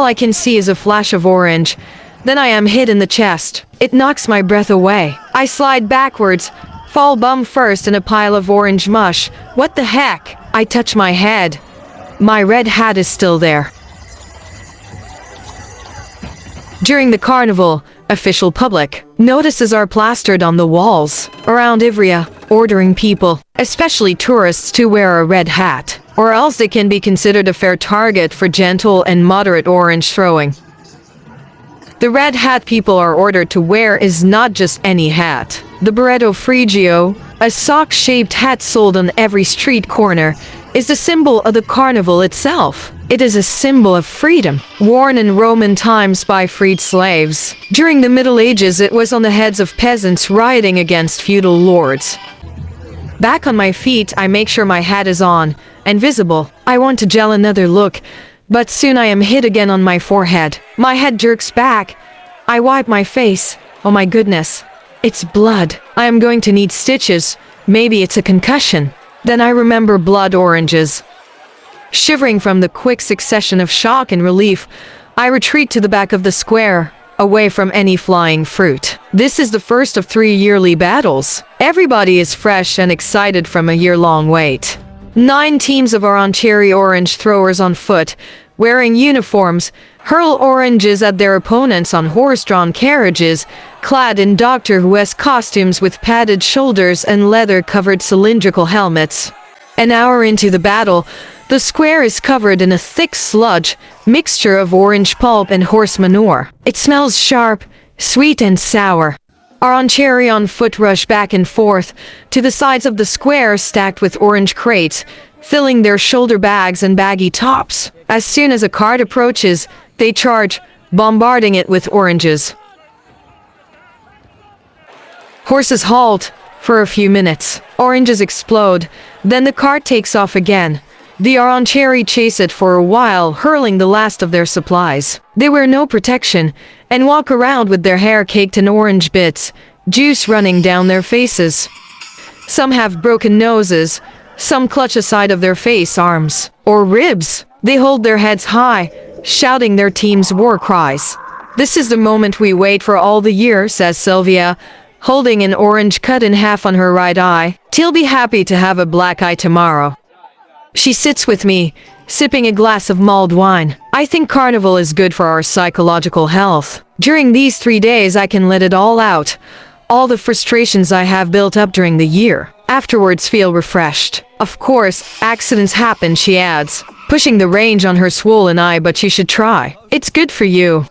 I can see is a flash of orange. Then I am hit in the chest. It knocks my breath away. I slide backwards, fall bum first in a pile of orange mush. What the heck? I touch my head. My red hat is still there. During the carnival, official public notices are plastered on the walls around Ivrea, ordering people, especially tourists, to wear a red hat, or else they can be considered a fair target for gentle and moderate orange throwing. The red hat people are ordered to wear is not just any hat. The Barretto Frigio, a sock-shaped hat sold on every street corner, is the symbol of the carnival itself. It is a symbol of freedom, worn in Roman times by freed slaves. During the Middle Ages, it was on the heads of peasants rioting against feudal lords. Back on my feet, I make sure my hat is on and visible. I want to gel another look, but soon I am hit again on my forehead. My head jerks back. I wipe my face. Oh my goodness. It's blood. I am going to need stitches. Maybe it's a concussion. Then I remember blood oranges. Shivering from the quick succession of shock and relief, I retreat to the back of the square, away from any flying fruit. This is the first of 3 yearly battles. Everybody is fresh and excited from a year-long wait. 9 teams of Arancieri orange throwers on foot, wearing uniforms, hurl oranges at their opponents on horse-drawn carriages, clad in Doctor Who's costumes with padded shoulders and leather-covered cylindrical helmets. An hour into the battle, the square is covered in a thick sludge, mixture of orange pulp and horse manure. It smells sharp, sweet and sour. Arancieri on foot rush back and forth to the sides of the square stacked with orange crates, filling their shoulder bags and baggy tops. As soon as a cart approaches, they charge, bombarding it with oranges. Horses halt for a few minutes. Oranges explode, then the cart takes off again. The Arancieri chase it for a while, hurling the last of their supplies. They wear no protection and walk around with their hair caked in orange bits, juice running down their faces. Some have broken noses, some clutch a side of their face, arms, or ribs. They hold their heads high, shouting their team's war cries. This is the moment we wait for all the year, says Sylvia, holding an orange cut in half on her right eye. She'll be happy to have a black eye tomorrow. She sits with me, sipping a glass of mulled wine. I think carnival is good for our psychological health. During these 3 days, I can let it all out. All the frustrations I have built up during the year. Afterwards, feel refreshed. Of course, accidents happen, she adds, pushing the range on her swollen eye, but you should try. It's good for you.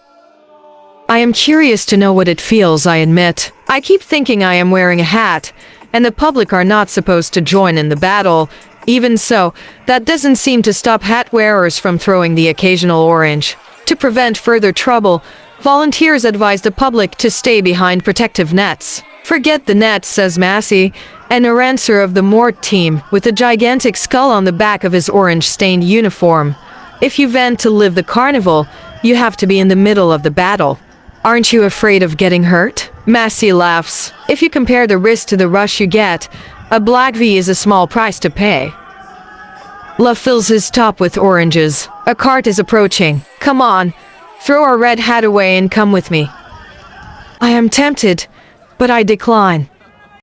I am curious to know what it feels, I admit. I keep thinking I am wearing a hat, and the public are not supposed to join in the battle. Even so, that doesn't seem to stop hat wearers from throwing the occasional orange. To prevent further trouble, volunteers advise the public to stay behind protective nets. Forget the nets, says Massey, an arrancer of the Mort team, with a gigantic skull on the back of his orange-stained uniform. If you vent to live the carnival, you have to be in the middle of the battle. Aren't you afraid of getting hurt? Massey laughs. If you compare the risk to the rush you get, a black V is a small price to pay. Love fills his top with oranges. A cart is approaching. Come on, throw our red hat away and come with me. I am tempted, but I decline.